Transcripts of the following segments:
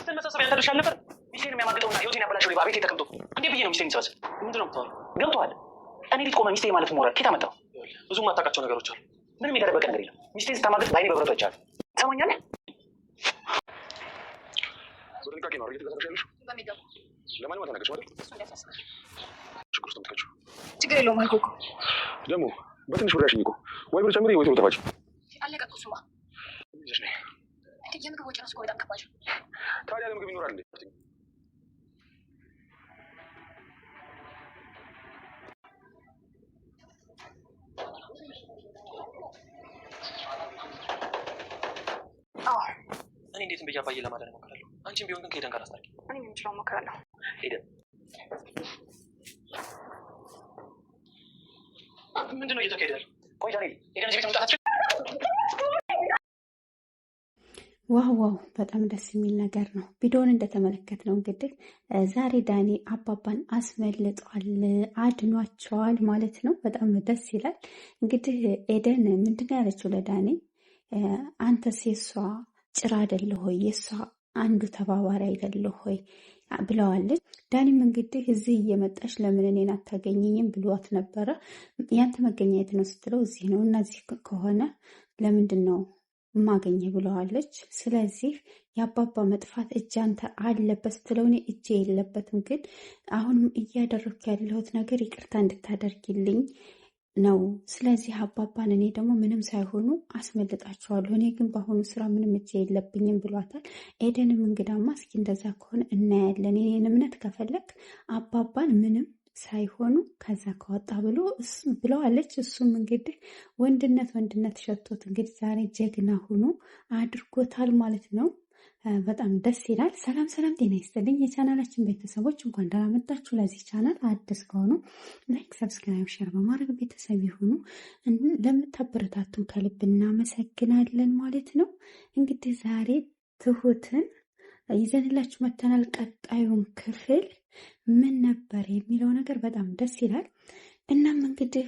ሚስትን መሰብሰብ ያንተ ድርሻ አልነበር? ሚስቴን የሚያማግጠውና ህይወቴን ያበላሸው ባቤቴ ተቀምጦ እንዴት ብዬ ነው ሚስቴን የሚሰበስብ? ምንድን ነው የምታወራው? ገብቶሃል? እኔ ፊት ቆመ ሚስቴ ማለት ሞራል ኬት አመጣው? ብዙ የማታውቃቸው ነገሮች አሉ። ምንም የተደበቀ ነገር የለም። ሚስቴን ስታማግጥ በዓይኔ በብረቱ አይቻለሁ። ትሰማኛለህ? በጥንቃቄ ነው እየተንቀሳቀስሽ ያለሽው? በሚገባ ለማንም አልተናገርሽም አይደል? እሱ እንዳያሳስብሽ። ችግር ውስጥ የምትከቺው ችግር የለውም አልኩህ እኮ። ደግሞ በትንሽ ብር ያሽኝ እኮ ወይ ብር ጨምሪ ወይ ቶሎ ተፋጭ። አለቀ እኮ እሱማ። ይዘሽ ነይ። የምግብ ወጪ ነው እኮ በጣም ከባድ። ታዲያ ለምግብ ይኖራል እንዴ? እኔ እንዴትም ብዬ አባዬ ለማዳን እሞክራለሁ። አንቺም ቢሆን ግን ከሄደን ጋር አስታርቂ። እኔ የምችለው እሞክራለሁ። ሄደን ምንድን ነው እየተካሄደ ያለው? ቆይ ዛሬ ሄደን እዚህ ቤት መውጣት አትችልም? ዋው በጣም ደስ የሚል ነገር ነው። ቪዲዮውን እንደተመለከት ነው እንግዲህ ዛሬ ዳኒ አባባን አስመልጧል፣ አድኗቸዋል ማለት ነው። በጣም ደስ ይላል። እንግዲህ ኤደን ምንድነው ያለችው ለዳኒ? አንተስ የሷ ጭራ አይደለ ሆይ? የሷ አንዱ ተባባሪ አይደለ ሆይ ብለዋለች። ዳኒም እንግዲህ እዚህ እየመጣሽ ለምን እኔን አታገኘኝም ብሏት ነበረ። ያንተ መገኘት ነው ስትለው እዚህ ነው እና እዚህ ከሆነ ለምንድን ነው ማገኘ ብለዋለች። ስለዚህ የአባባ መጥፋት እጅ አንተ አለበት ስትለው እኔ እጄ የለበትም፣ ግን አሁንም እያደረግኩ ያለሁት ነገር ይቅርታ እንድታደርግልኝ ነው። ስለዚህ አባባን እኔ ደግሞ ምንም ሳይሆኑ አስመልጣቸዋለሁ። እኔ ግን በአሁኑ ስራ ምንም እጄ የለብኝም ብሏታል። ኤደንም እንግዳማ እስኪ እንደዛ ከሆነ እናያለን። የኔን እምነት ከፈለግ አባባን ምንም ሳይሆኑ ከዛ ከወጣ ብለዋለች። እሱም እንግዲህ ወንድነት ሸቶት እንግዲህ ዛሬ ጀግና ሆኖ አድርጎታል ማለት ነው። በጣም ደስ ይላል። ሰላም ጤና ይስጥልኝ የቻናላችን ቤተሰቦች፣ እንኳን ደህና መጣችሁ። ለዚህ ቻናል አዲስ ከሆኑ ላይክ፣ ሰብስክራይብ፣ ሼር በማድረግ ቤተሰብ ይሁኑ። ለምታበረታቱን ከልብ እናመሰግናለን ማለት ነው። እንግዲህ ዛሬ ትሁትን ይዘንላችሁ መተናል። ቀጣዩን ክፍል ምን ነበር የሚለው ነገር በጣም ደስ ይላል። እናም እንግዲህ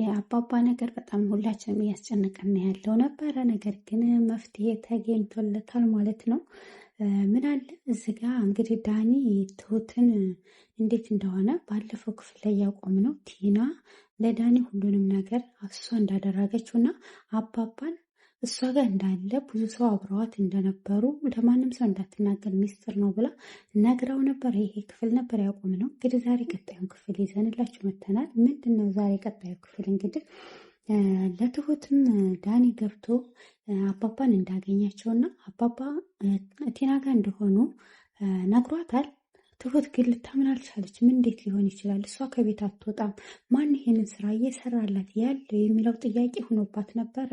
የአባባ ነገር በጣም ሁላችንም እያስጨነቀን ያለው ነበረ። ነገር ግን መፍትሄ ተገኝቶለታል ማለት ነው። ምን አለ እዚህ ጋ እንግዲህ ዳኒ ትሁትን እንዴት እንደሆነ ባለፈው ክፍል ላይ ያቆም ነው። ቲና ለዳኒ ሁሉንም ነገር እሷ እንዳደረገችው እና አባባን እሷ ጋር እንዳለ ብዙ ሰው አብረዋት እንደነበሩ ለማንም ሰው እንዳትናገር ሚስጥር ነው ብላ ነግራው ነበር። ይሄ ክፍል ነበር ያቆም ነው። እንግዲህ ዛሬ ቀጣዩን ክፍል ይዘንላችሁ መተናል። ምንድን ነው ዛሬ ቀጣዩ ክፍል? እንግዲህ ለትሁትም ዳኒ ገብቶ አባባን እንዳገኛቸውና አባባ ቲና ጋር እንደሆኑ ነግሯታል። ትሁት ግን ልታምን አልቻለችም። እንዴት ሊሆን ይችላል? እሷ ከቤት አትወጣም፣ ማን ይሄንን ስራ እየሰራላት ያለው የሚለው ጥያቄ ሆኖባት ነበረ።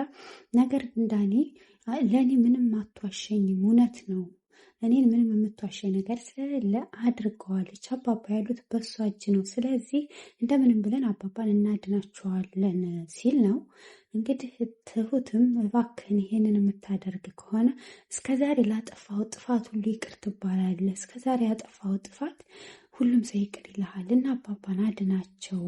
ነገር ግን ዳኒ ለእኔ ምንም አትዋሸኝም፣ እውነት ነው፣ እኔን ምንም የምትዋሸኝ ነገር ስለሌለ አድርገዋለች። አባባ ያሉት በእሷ እጅ ነው። ስለዚህ እንደምንም ብለን አባባን እናድናቸዋለን ሲል ነው። እንግዲህ ትሁትም እባክህን ይሄንን የምታደርግ ከሆነ እስከዛሬ ላጠፋው ጥፋት ሁሉ ይቅር ትባላለህ። እስከዛሬ ያጠፋው ጥፋት ሁሉም ሰው ይቅር ይልሃል እና አባባን አድናቸው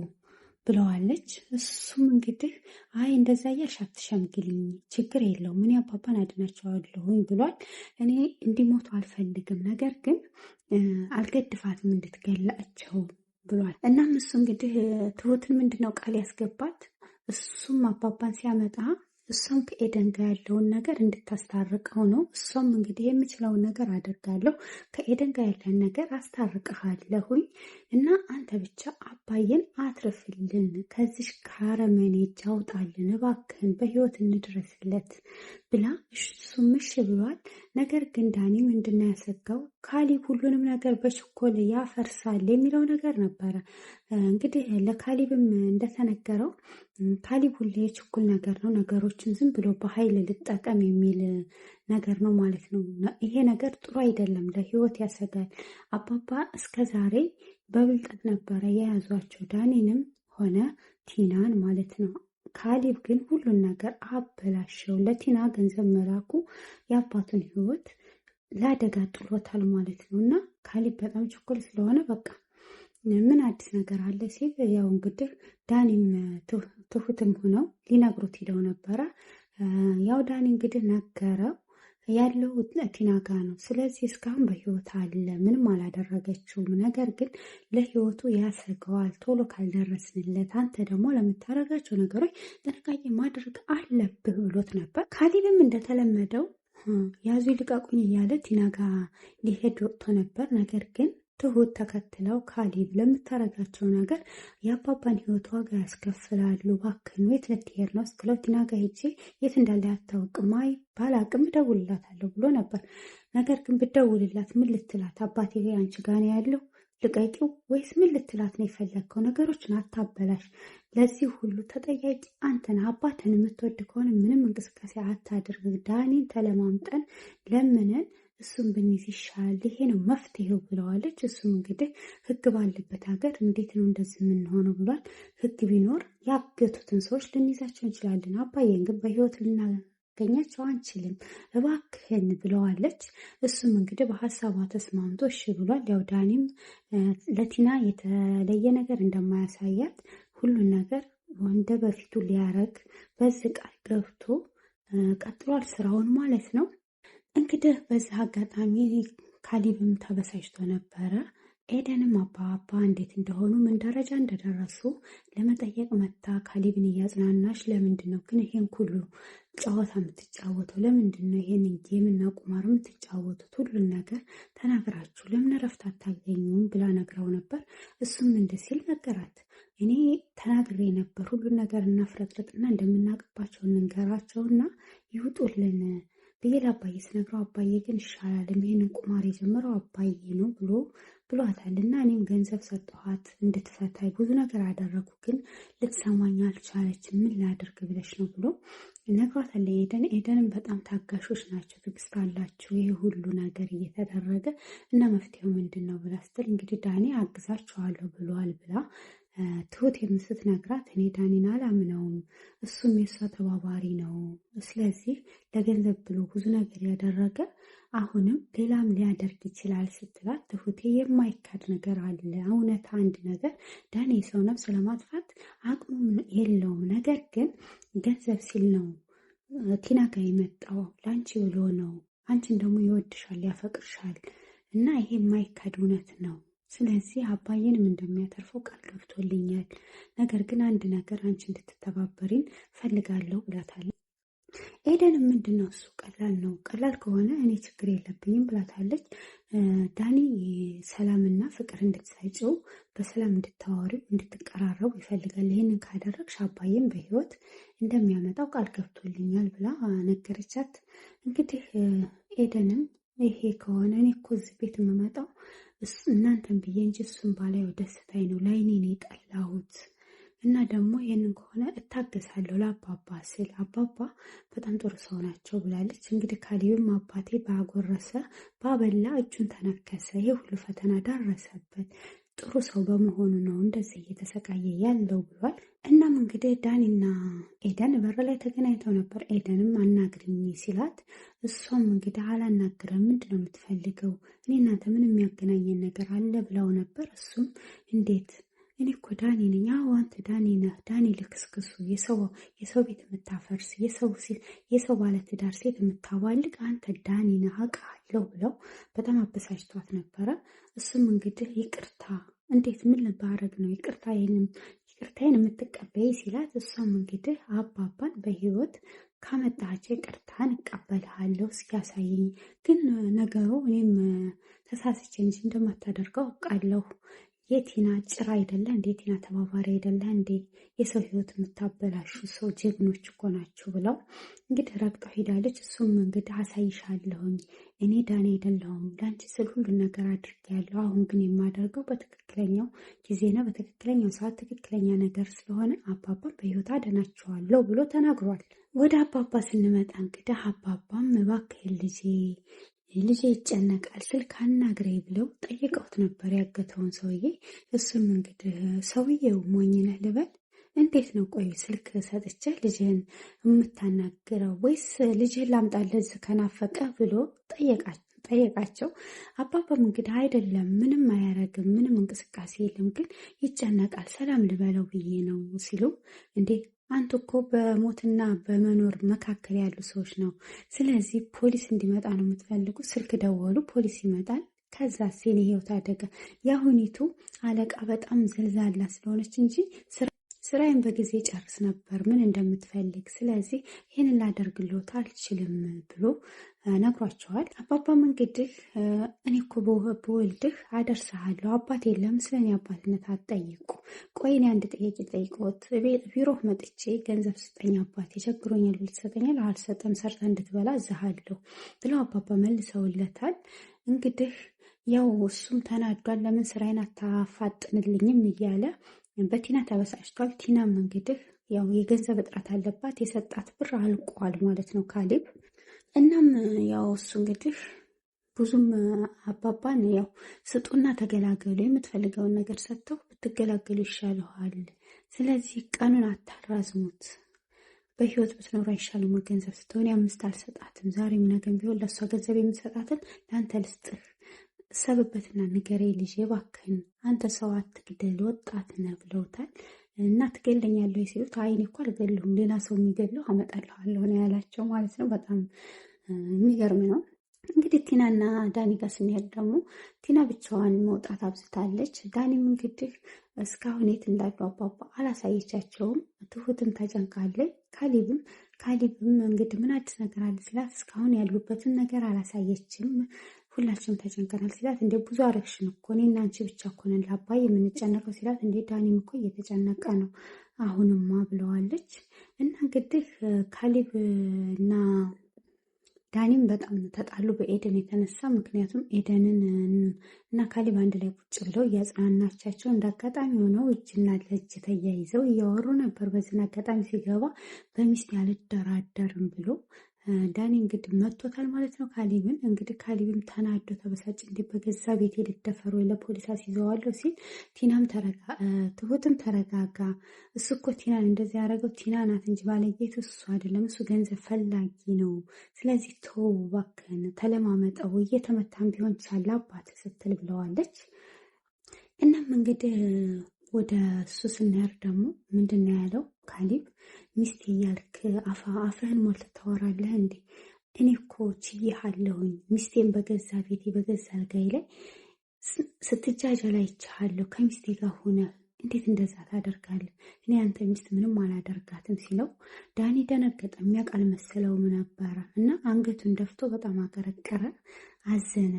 ብለዋለች። እሱም እንግዲህ አይ እንደዛ እያልሽ አትሸምግልኝ፣ ችግር የለውም እኔ አባባን አድናቸዋለሁኝ ብሏል። እኔ እንዲሞቱ አልፈልግም፣ ነገር ግን አልገድፋትም እንድትገላቸው ብሏል። እናም እሱ እንግዲህ ትሁትን ምንድነው ቃል ያስገባት እሱም አባባን ሲያመጣ እሷም ከኤደን ጋር ያለውን ነገር እንድታስታርቀው ነው። እሷም እንግዲህ የምችለውን ነገር አደርጋለሁ፣ ከኤደን ጋር ያለን ነገር አስታርቅሃለሁኝ እና አንተ ብቻ አባዬን አትርፍልን፣ ከዚህ ከአረመኔ እጅ አውጣልን፣ እባክህን በህይወት እንድረስለት ብላ እሱም እሺ ብሏል። ነገር ግን ዳኒ ምንድነው ያሰጋው? ካሊብ ሁሉንም ነገር በችኮል ያፈርሳል የሚለው ነገር ነበረ። እንግዲህ ለካሊብም እንደተነገረው ካሊብ ሁሌ የችኩል ነገር ነው፣ ነገሮችን ዝም ብሎ በኃይል ልጠቀም የሚል ነገር ነው ማለት ነው። ይሄ ነገር ጥሩ አይደለም፣ ለህይወት ያሰጋል። አባባ እስከ ዛሬ በብልጠት ነበረ የያዟቸው ዳኒንም ሆነ ቲናን ማለት ነው። ካሊብ ግን ሁሉን ነገር አበላሸው። ለቲና ገንዘብ መላኩ የአባቱን ህይወት ለአደጋ ጥሎታል ማለት ነው። እና ካሊብ በጣም ችኩል ስለሆነ በቃ ምን አዲስ ነገር አለ ሲል ያው እንግዲህ ዳኒም ትሁትም ሆነው ሊነግሩት ሂደው ነበረ። ያው ዳኒ እንግዲህ ነገረው ያለው ቲና ጋ ነው። ስለዚህ እስካሁን በህይወት አለ፣ ምንም አላደረገችውም። ነገር ግን ለህይወቱ ያሰገዋል ቶሎ ካልደረስንለት። አንተ ደግሞ ለምታደርጋቸው ነገሮች ጥንቃቄ ማድረግ አለብህ ብሎት ነበር። ካሌብም እንደተለመደው ያዙ ይልቀቁኝ እያለ ቲና ጋ ሊሄድ ወጥቶ ነበር። ነገር ግን ትሁት ተከትለው ካሌብ ለምታረጋቸው ነገር የአባባን ህይወት ዋጋ ያስከፍላሉ፣ እባክህን የት ልትሄድ ነው ስትለው ቲና ጋ ሄጄ የት እንዳለ አታውቅም፣ አይ ባላቅም እደውልላታለሁ ብሎ ነበር። ነገር ግን ብደውልላት ምን ልትላት? አባቴ አንቺ ጋ ነው ያለው ልቀቂው ወይስ ምን ልትላት ነው የፈለግከው? ነገሮችን አታበላሽ። ለዚህ ሁሉ ተጠያቂ አንተን። አባትን የምትወድ ከሆነ ምንም እንቅስቃሴ አታድርግ። ዳኒን ተለማምጠን ለምንን እሱም ብንይዝ ይሻላል፣ ይሄ ነው መፍትሄው ብለዋለች። እሱም እንግዲህ ህግ ባለበት ሀገር እንዴት ነው እንደዚህ የምንሆነው ብሏል። ህግ ቢኖር ያገቱትን ሰዎች ልንይዛቸው እንችላለን። አባዬን ግን በህይወት ልናገኛቸው አንችልም፣ እባክህን ብለዋለች። እሱም እንግዲህ በሀሳቧ ተስማምቶ እሺ ብሏል። ያው ዳኒም ለቲና የተለየ ነገር እንደማያሳያት ሁሉን ነገር እንደ በፊቱ ሊያረግ በዚህ ቃል ገብቶ ቀጥሏል ስራውን ማለት ነው። እንግዲህ በዚህ አጋጣሚ ካሌብም ተበሳጭቶ ነበረ። ኤደንም አባባ እንዴት እንደሆኑ ምን ደረጃ እንደደረሱ ለመጠየቅ መታ ካሌብን እያጽናናሽ፣ ለምንድን ነው ግን ይሄን ሁሉ ጨዋታ የምትጫወተው? ለምንድን ነው ይሄን ጌምና ቁማር የምትጫወቱት? ሁሉን ነገር ተናግራችሁ ለምን እረፍት አታገኙም ብላ ነግረው ነበር። እሱም እንደ ሲል ነገራት። እኔ ተናግሬ ነበር ሁሉን ነገር እናፍረጥርጥና እንደምናውቅባቸው እንንገራቸውና ይውጡልን ብዬ ለአባዬ ስነግረው አባዬ ግን ይሻላል ይሄንን ቁማር የጀመረው አባዬ ነው ብሏታል። እና እኔም ገንዘብ ሰጠኋት እንድትፈታይ ብዙ ነገር አደረጉ፣ ግን ልትሰማኝ አልቻለች። ምን ላድርግ ብለሽ ነው ብሎ ነግሯታል። ኤደንም በጣም ታጋሾች ናቸው፣ ትዕግስት አላቸው። ይሄ ሁሉ ነገር እየተደረገ እና መፍትሄው ምንድን ነው ብላ ስትል እንግዲህ ዳኒ አግዛቸዋለሁ ብሏል ብላ ትሁት ስትነግራት እኔ ዳኒን አላምነውም፣ እሱም የእሷ ተባባሪ ነው። ስለዚህ ለገንዘብ ብሎ ብዙ ነገር ያደረገ አሁንም ሌላም ሊያደርግ ይችላል ስትላት፣ ትሁቴ የማይካድ ነገር አለ። እውነት አንድ ነገር ዳኒ የሰው ነፍስ ለማጥፋት አቅሙ የለውም። ነገር ግን ገንዘብ ሲል ነው ቲና ጋ የመጣው፣ ለአንቺ ብሎ ነው። አንቺን ደግሞ ይወድሻል፣ ያፈቅርሻል እና ይሄ የማይካድ እውነት ነው። ስለዚህ አባዬንም እንደሚያተርፈው ቃል ገብቶልኛል። ነገር ግን አንድ ነገር አንቺ እንድትተባበሪን ፈልጋለሁ ብላታለች። ኤደንም ምንድን ነው እሱ ቀላል ነው፣ ቀላል ከሆነ እኔ ችግር የለብኝም ብላታለች። ዳኒ ሰላምና ፍቅር እንድትሰጪው፣ በሰላም እንድታወሪው፣ እንድትቀራረቡ ይፈልጋል። ይህንን ካደረግሽ አባዬም በህይወት እንደሚያመጣው ቃል ገብቶልኛል ብላ ነገረቻት። እንግዲህ ኤደንም ይሄ ከሆነ እኔ እኮ እዚህ ቤት የምመጣው እናንተን ብዬ እንጂ እሱን ባላየው ደስታዬ ነው፣ ላይኔን የጠላሁት እና ደግሞ ይህንን ከሆነ እታገሳለሁ ለአባባ ስል፣ አባባ በጣም ጥሩ ሰው ናቸው ብላለች። እንግዲህ ካሌብም አባቴ ባጎረሰ ባበላ እጁን ተነከሰ፣ ይህ ሁሉ ፈተና ደረሰበት፣ ጥሩ ሰው በመሆኑ ነው እንደዚህ እየተሰቃየ ያለው ብሏል። እናም እንግዲህ ዳኒና ኤደን በር ላይ ተገናኝተው ነበር። ኤደንም አናግርኝ ሲላት፣ እሷም እንግዲህ አላናግረም፣ ምንድን ነው የምትፈልገው? እኔ እናንተ ምን የሚያገናኘን ነገር አለ ብለው ነበር። እሱም እንዴት እኔ እኮ ዳኒ ነኝ። አዎ አንተ ዳኒ ነህ። ዳኒ ልክስክሱ፣ የሰው ቤት የምታፈርስ፣ የሰው ባለትዳር ሴት የምታባልቅ አንተ ዳኒ ነህ አውቃለሁ ብለው በጣም አበሳጭቷት ነበረ። እሱም እንግዲህ ይቅርታ፣ እንዴት ምን ባረግ ነው ይቅርታዬን የምትቀበይ ሲላት፣ እሷም እንግዲህ አባባን በህይወት ካመጣቸው ይቅርታን እቀበልሃለሁ እስኪያሳየኝ፣ ግን ነገሩ እኔም ተሳስቼ እንጂ እንደማታደርገው አውቃለሁ። የቲና ጭራ አይደለ እንዴ? የቲና ተባባሪ አይደለ እንዴ? የሰው ህይወት የምታበላሹ ሰው ጀግኖች እኮ ናችሁ ብለው እንግዲህ ረግጠው ሄዳለች። እሱም እንግዲህ አሳይሻለሁኝ፣ እኔ ዳኒ አይደለሁም፣ ለአንቺ ስል ሁሉን ነገር አድርጌያለሁ። አሁን ግን የማደርገው በትክክለኛው ጊዜና በትክክለኛው ሰዓት ትክክለኛ ነገር ስለሆነ አባባን በህይወት አደናቸዋለሁ ብሎ ተናግሯል። ወደ አባባ ስንመጣ እንግዲህ አባባም እባክህን ልጄ ይጨነቃል፣ ስልክ አናግረኝ ብለው ጠይቀውት ነበር ያገተውን ሰውዬ። እሱም እንግዲህ ሰውዬው ሞኝ ነህ ልበል? እንዴት ነው ቆይ ስልክ ሰጥቼ ልጅህን የምታናግረው? ወይስ ልጅህን ላምጣለት ከናፈቀ ብሎ ጠየቃቸው። አባባም እንግዲህ አይደለም፣ ምንም አያረግም፣ ምንም እንቅስቃሴ የለም፣ ግን ይጨነቃል፣ ሰላም ልበለው ብዬ ነው ሲሉ፣ እንዴ አንተ እኮ በሞትና በመኖር መካከል ያሉ ሰዎች ነው። ስለዚህ ፖሊስ እንዲመጣ ነው የምትፈልጉ? ስልክ ደወሉ፣ ፖሊስ ይመጣል። ከዛ የኔ ህይወት አደገ። የአሁኒቱ አለቃ በጣም ዘልዛላ ስለሆነች እንጂ ስራዬን በጊዜ ጨርስ ነበር ምን እንደምትፈልግ። ስለዚህ ይህንን ላደርግልዎት አልችልም ብሎ ነግሯቸዋል። አባባም እንግዲህ እኔ እኮ በወልድህ አደርስሃለሁ፣ አባት የለም፣ ስለኔ አባትነት አትጠይቁ። ቆይ እኔ አንድ ጥያቄ ጠይቅዎት፣ ቢሮ መጥቼ ገንዘብ ስጠኝ አባቴ ቸግሮኛል ብል ትሰጠኛል? አልሰጠም፣ ሰርተ እንድትበላ እዝሃለሁ ብለው አባባ መልሰውለታል። እንግዲህ ያው እሱም ተናዷል። ለምን ስራዬን አታፋጥንልኝም እያለ በቲና ተበሳጭቷል። ቲናም እንግዲህ ያው የገንዘብ እጥረት አለባት፣ የሰጣት ብር አልቋል ማለት ነው ካሌብ። እናም ያው እሱ እንግዲህ ብዙም አባባን ያው ስጡና ተገላገሉ፣ የምትፈልገውን ነገር ሰጥተው ብትገላገሉ ይሻልሃል። ስለዚህ ቀኑን አታራዝሙት፣ በህይወት ብትኖር አይሻልም? ገንዘብ ስትሆን 5 አልሰጣትም፣ ዛሬም ነገም ቢሆን ለእሷ ገንዘብ የምትሰጣትን ለአንተ ልስጥህ፣ እሰብበትና ንገሬ ልጅ እባክህን፣ አንተ ሰው አትግደል፣ ወጣት ነህ ብለውታል። እና ትገለኛለህ ሲሉት አይ እኔ እኮ አልገልሁም፣ ሌላ ሰው የሚገለው አመጣልሃለሁ ነው ያላቸው ማለት ነው። በጣም የሚገርም ነው። እንግዲህ ቲናና ዳኒ ጋር ስንሄድ ደግሞ ቲና ብቻዋን መውጣት አብዝታለች። ዳኒም እንግዲህ እስካሁን የት እንዳሉ አባባ አላሳየቻቸውም። ትሁትም ተጨንቃለች። ካሊብም እንግዲህ ምን አዲስ ነገር አለ ሲላት እስካሁን ያሉበትን ነገር አላሳየችም። ሁላችንም ተጨንቀናል ሲላት እንደ ብዙ አረግሽን እኮ እኔና አንቺ ብቻ እኮ ነን ለአባይ የምንጨነቀው ሲላት እንደ ዳኒም እኮ እየተጨነቀ ነው አሁንማ ብለዋለች። እና እንግዲህ ካሊብ እና ዳኒም በጣም ተጣሉ በኤደን የተነሳ። ምክንያቱም ኤደንን እና ካሊብ አንድ ላይ ቁጭ ብለው እያጽናናቻቸው እንደ አጋጣሚ ሆነው እጅና ለእጅ ተያይዘው እያወሩ ነበር። በዚህን አጋጣሚ ሲገባ በሚስት አልደራደርም ብሎ ዳኒ እንግዲህ መቶታል ማለት ነው ካሊብን። እንግዲህ ካሊብም ተናዶ ተበሳጭ፣ እንዲህ በገዛ ቤት ልደፈር ወይ ለፖሊስ አስይዘዋለሁ ሲል ትሁትም ተረጋጋ፣ እሱ እኮ ቲናን እንደዚህ ያደረገው ቲና ናት እንጂ ባለጌቱ እሱ አይደለም፣ እሱ ገንዘብ ፈላጊ ነው። ስለዚህ ተው እባክህን፣ ተለማመጠው፣ እየተመታም ቢሆን ቻለ አባት ስትል ብለዋለች። እናም እንግዲህ ወደ እሱ ስናየር ደግሞ ምንድን ነው ያለው ካሊብ፣ ሚስቴ እያልክ አፍህን ሞልተህ ታወራለህ እንዴ? እኔ እኮ ችዬሃለሁኝ። ሚስቴን በገዛ ቤቴ በገዛ አልጋዬ ላይ ስትጃጃል አይቼሃለሁ። ከሚስቴ ጋር ሆነ እንዴት እንደዛ ታደርጋለህ? እኔ አንተ ሚስት ምንም አላደርጋትም ሲለው ዳኒ ደነገጠ። የሚያውቅ አልመሰለውም ነበረ እና አንገቱን ደፍቶ በጣም አቀረቀረ፣ አዘነ።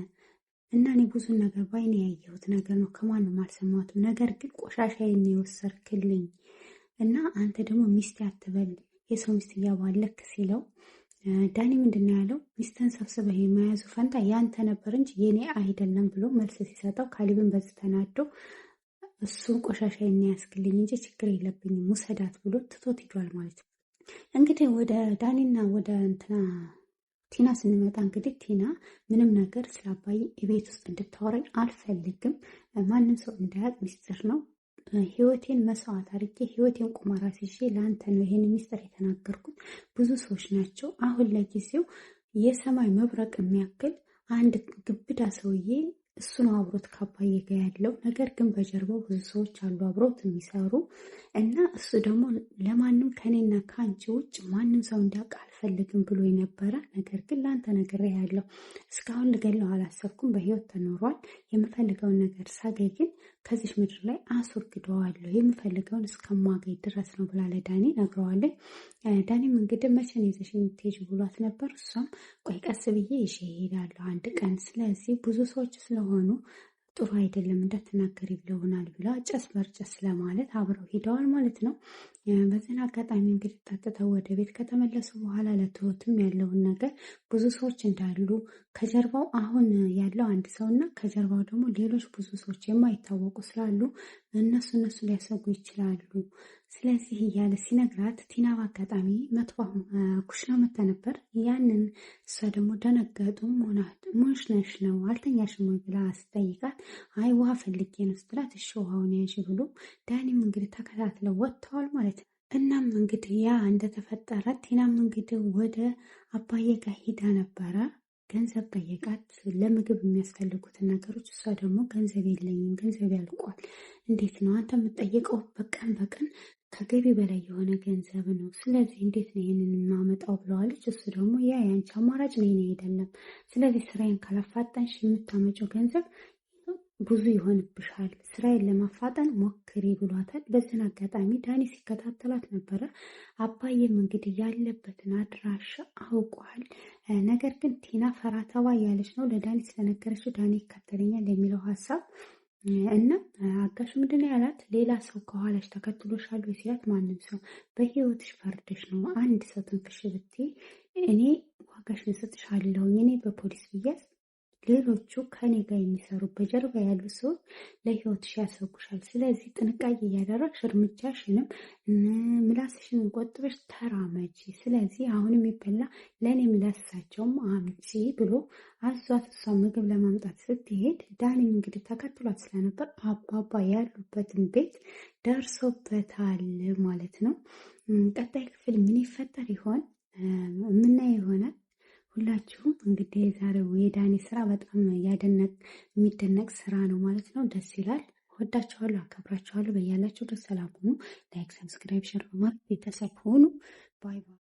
እና እኔ ብዙ ነገር ባይኔ ያየሁት ነገር ነው፣ ከማንም አልሰማሁትም። ነገር ግን ቆሻሻዬን የወሰርክልኝ እና አንተ ደግሞ ሚስት አትበል፣ የሰው ሚስት እያባለክ ሲለው ዳኒ ምንድን ነው ያለው? ሚስትን ሰብስበህ የመያዙ ፈንታ ያንተ ነበር እንጂ የኔ አይደለም ብሎ መልስ ሲሰጠው ካሊብን በዚህ ተናዶ እሱን ቆሻሻዬን ያስክልኝ እንጂ ችግር የለብኝም ውሰዳት ብሎ ትቶት ሂዷል ማለት ነው። እንግዲህ ወደ ዳኒና ወደ ቲና ስንመጣ እንግዲህ ቲና ምንም ነገር ስለ አባዬ ቤት ውስጥ እንድታወራኝ አልፈልግም፣ ማንም ሰው እንዳያውቅ ሚስጥር ነው፣ ህይወቴን መስዋዕት አድርጌ ህይወቴን ቁማር አስይዤ ለአንተ ነው ይሄን ሚስጥር የተናገርኩት። ብዙ ሰዎች ናቸው አሁን ለጊዜው የሰማይ መብረቅ የሚያክል አንድ ግብዳ ሰውዬ እሱ ነው አብሮት ከአባዬ ጋር ያለው። ነገር ግን በጀርባው ብዙ ሰዎች አሉ አብሮት የሚሰሩ እና እሱ ደግሞ ለማንም ከኔና ከአንቺ ውጭ ማንም ሰው እንዲያውቅ አልፈልግም ብሎ ነበረ። ነገር ግን ለአንተ ነገር ያለው እስካሁን ልገለው አላሰብኩም፣ በህይወት ተኖሯል። የምፈልገውን ነገር ሳገኝ ግን ከዚች ምድር ላይ አስወግደዋለሁ፣ የምፈልገውን እስከማገኝ ድረስ ነው ብላ ለዳኒ ነግረዋለች። ዳኒም እንግዲህ መቼ ነው ይዘሽ የምትሄጂ ብሏት ነበር። እሷም ቆይ ቀስ ብዬ ይዤ እሄዳለሁ አንድ ቀን፣ ስለዚህ ብዙ ሰዎች ስለሆኑ ጥሩ አይደለም እንዳትናገሪ ብለውናል ብላ ጨስ በርጨስ ለማለት አብረው ሂደዋል ማለት ነው። በዚህን አጋጣሚ እንግዲህ ጠጥተው ወደ ቤት ከተመለሱ በኋላ ለትሁትም ያለውን ነገር ብዙ ሰዎች እንዳሉ ከጀርባው አሁን ያለው አንድ ሰው እና ከጀርባው ደግሞ ሌሎች ብዙ ሰዎች የማይታወቁ ስላሉ እነሱ ሊያሰጉ ይችላሉ። ስለዚህ እያለ ሲነግራት ቲና በአጋጣሚ ኩሽና መታ ነበር። ያንን እሷ ደግሞ ደነገጡ። ሞሽ ነሽ ነው አልተኛሽም ወይ ብላ ስጠይቃት አይ ውሃ ፈልጌ ነው ስትላት እሺ ውሃውን ያዥ ብሎ ዳኒም እንግዲህ ተከታትለው ወጥተዋል ማለት ነው። እናም እንግዲህ ያ እንደተፈጠረ ቲናም እንግዲህ ወደ አባዬ ጋር ሂዳ ነበረ። ገንዘብ ጠየቃት ለምግብ የሚያስፈልጉትን ነገሮች። እሷ ደግሞ ገንዘብ የለኝም፣ ገንዘብ ያልቋል። እንዴት ነው አንተ የምትጠይቀው? በቀን ከገቢ በላይ የሆነ ገንዘብ ነው። ስለዚህ እንዴት ነው ይህንን የማመጣው ብለዋለች። እሱ ደግሞ ያ ያንቺ አማራጭ ነው፣ የእኔ አይደለም። ስለዚህ ስራዬን ካላፋጠንሽ የምታመጪው ገንዘብ ብዙ ይሆንብሻል። ስራዬን ለማፋጠን ሞክሪ ብሏታል። በዚህን አጋጣሚ ዳኒ ሲከታተላት ነበረ። አባዬም እንግዲህ ያለበትን አድራሻ አውቋል። ነገር ግን ቲና ፈራተባ እያለች ነው ለዳኒ ስለነገረችው ዳኒ ይከተለኛል የሚለው ሀሳብ እና አጋሽ ምንድን ያላት ሌላ ሰው ከኋላሽ ተከትሎሻል ወይ ሲላት፣ ማንም ሰው በህይወትሽ ፈርደሽ ነው። አንድ ሰው ትንፍሽ ብትይ እኔ ዋጋሽን እሰጥሻለሁኝ። እኔ በፖሊስ ብያዝ ሌሎቹ ከኔ ጋር የሚሰሩ በጀርባ ያሉ ሰዎች ለህይወትሽ ያሰጉሻል። ስለዚህ ጥንቃቄ እያደረግሽ እርምጃሽንም ምላስሽንም ቆጥበሽ ተራመጂ። ስለዚህ አሁን የሚበላ ለእኔም ለሳቸውም አምጪ ብሎ አዟት እሷ ምግብ ለማምጣት ስትሄድ ዳኒም እንግዲህ ተከትሏት ስለነበር አባባ ያሉበትን ቤት ደርሶበታል ማለት ነው። ቀጣይ ክፍል ምን ይፈጠር ይሆን የምናየው ይሆናል። ሁላችሁም እንግዲህ የዛሬው የዳኒ ስራ በጣም የሚደነቅ ስራ ነው ማለት ነው። ደስ ይላል። ወዳችኋለሁ፣ አከብራችኋለሁ። በያላችሁ ደስ ሰላም ሁኑ። ላይክ፣ ሰብስክራይብ፣ ሸር በማድረግ ቤተሰብ ሁኑ። ባይ ባይ።